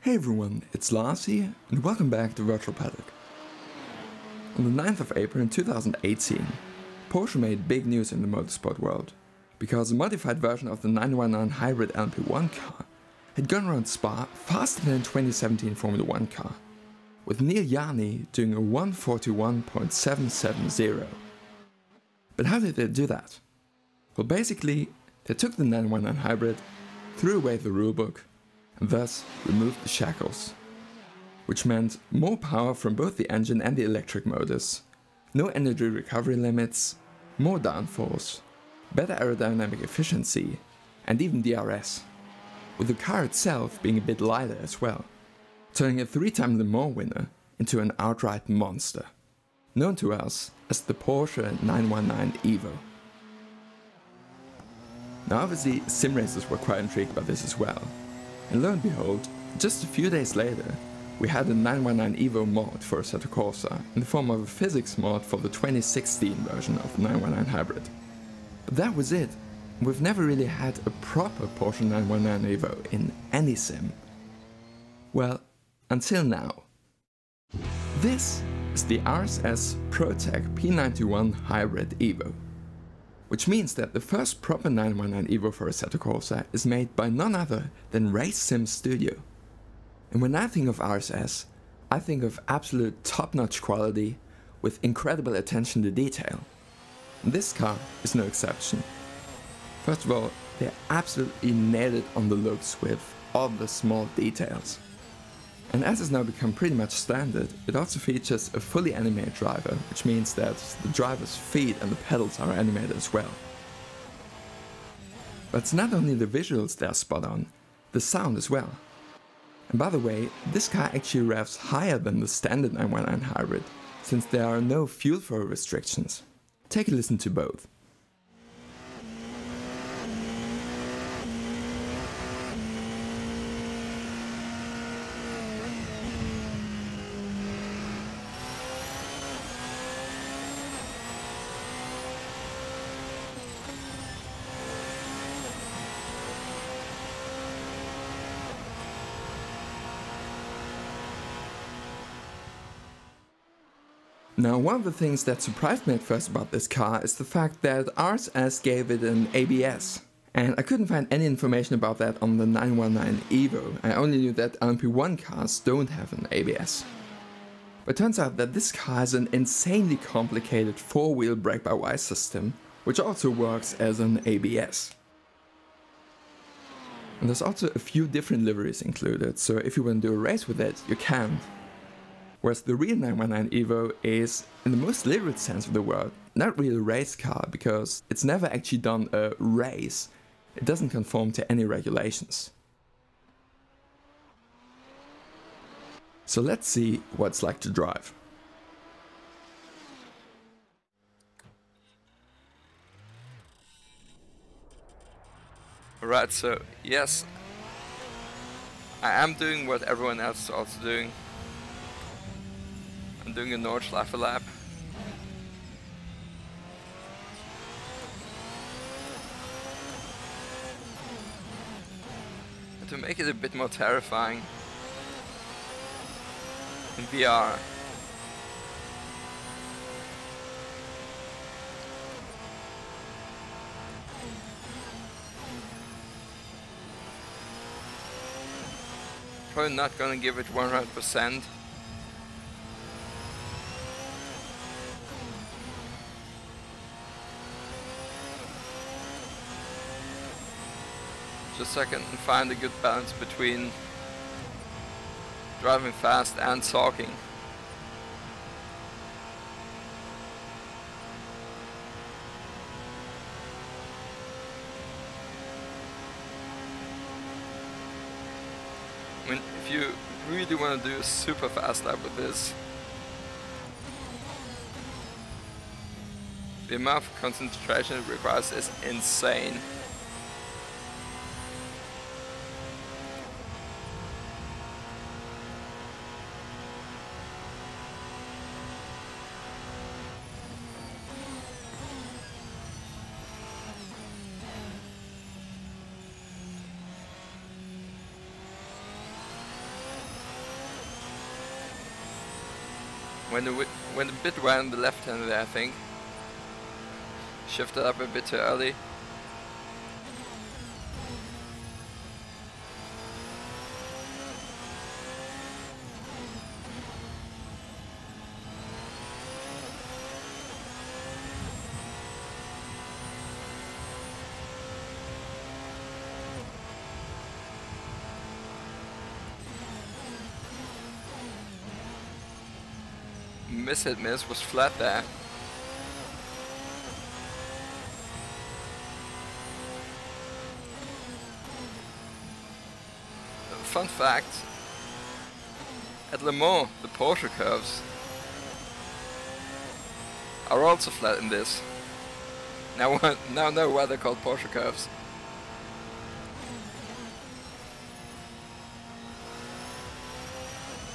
Hey everyone, it's Lars here, and welcome back to Virtual Paddock. On the 9th of April in 2018, Porsche made big news in the motorsport world, because a modified version of the 911 Hybrid LMP1 car had gone around Spa faster than a 2017 Formula 1 car, with Neil Yarni doing a 141.770. But how did they do that? Well, basically, they took the 911 Hybrid, threw away the rulebook, and thus removed the shackles, which meant more power from both the engine and the electric motors, no energy recovery limits, more downforce, better aerodynamic efficiency, and even DRS, with the car itself being a bit lighter as well, turning a 3-time Le Mans winner into an outright monster, known to us as the Porsche 919 Evo. Now obviously sim racers were quite intrigued by this as well, and lo and behold, just a few days later, we had a 919 Evo mod for Assetto Corsa in the form of a physics mod for the 2016 version of the 919 Hybrid. But that was it. We've never really had a proper Porsche 919 Evo in any sim. Well, until now. This is the RSS Protech P91 Hybrid Evo, which means that the first proper 919 Evo for Assetto Corsa is made by none other than Race Sim Studio. And when I think of RSS, I think of absolute top-notch quality with incredible attention to detail. And this car is no exception. First of all, they absolutely nailed it on the looks with all the small details. And as has now become pretty much standard, it also features a fully animated driver, which means that the driver's feet and the pedals are animated as well. But it's not only the visuals that are spot on, the sound as well. And by the way, this car actually revs higher than the standard 919 Hybrid, since there are no fuel flow restrictions. Take a listen to both. Now, one of the things that surprised me at first about this car is the fact that RSS gave it an ABS. And I couldn't find any information about that on the 919 Evo. I only knew that LMP1 cars don't have an ABS. But it turns out that this car has an insanely complicated 4-wheel brake-by-wire system, which also works as an ABS. And there's also a few different liveries included, so if you want to do a race with it, you can. Whereas the real 919 Evo is, in the most literal sense of the word, not really a race car, because it's never actually done a race. It doesn't conform to any regulations. So let's see what it's like to drive. Alright, so yes, I am doing what everyone else is also doing. I'm doing a Nordschleife lap. And to make it a bit more terrifying, in VR, probably not gonna give it 100%. Just so I can find a good balance between driving fast and talking. I mean, if you really want to do a super fast lap with this, the amount of concentration it requires is insane. When the bit went on the left hand there, I think. Shifted up a bit too early. Miss was flat there. Fun fact, at Le Mans the Porsche curves are also flat in this. Now know why they're called Porsche curves.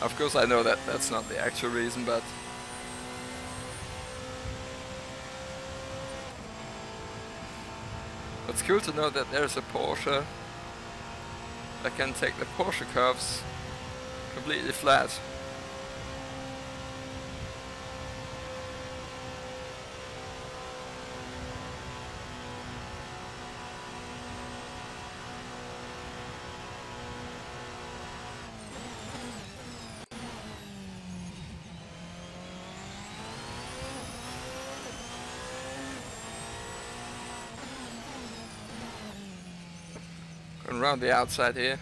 Of course I know that that's not the actual reason, but it's cool to know that there's a Porsche that can take the Porsche curves completely flat. Going around the outside here.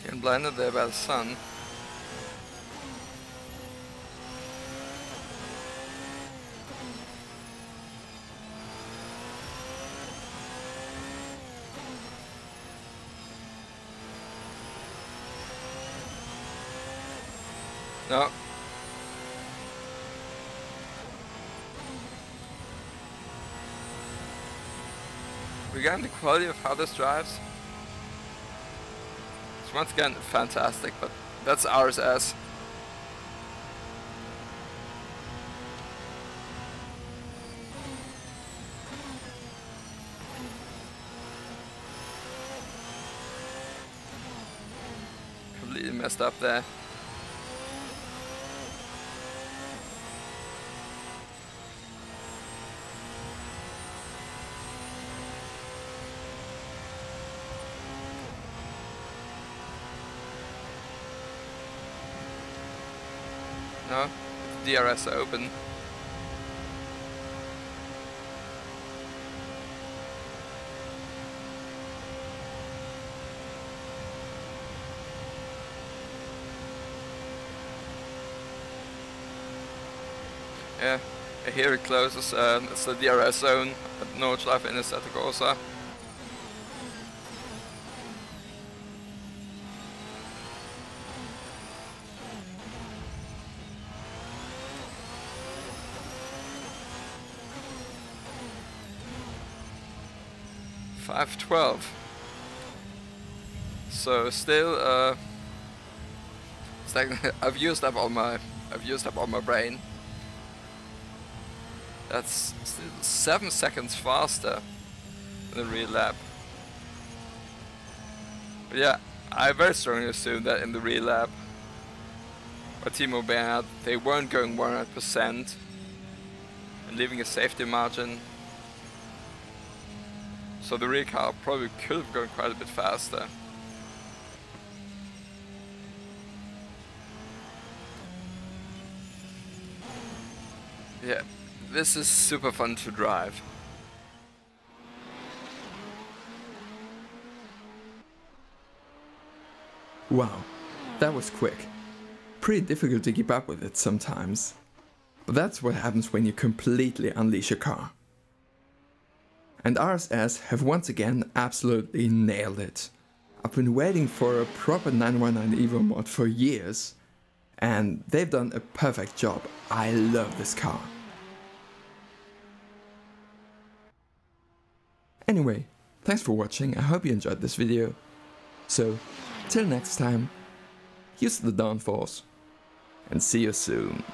Getting blinded there by the sun. No. Regarding the quality of how this drives, it's once again fantastic, but that's RSS. Completely messed up there. No, DRS open. Yeah, here it closes. It's the DRS zone at Nordschleife in the Assetto Corsa. .512. So still, it's like I've used up all my brain. That's still 7 seconds faster than the real lap. But yeah, I very strongly assume that in the real lap, by Timo Bernhard, they weren't going 100% and leaving a safety margin. So the rear car probably could have gone quite a bit faster. Yeah, this is super fun to drive. Wow, that was quick. Pretty difficult to keep up with it sometimes. But that's what happens when you completely unleash a car. And RSS have once again absolutely nailed it. I've been waiting for a proper 919 Evo mod for years, and they've done a perfect job. I love this car. Anyway, thanks for watching, I hope you enjoyed this video. So, till next time, use the downforce, and see you soon.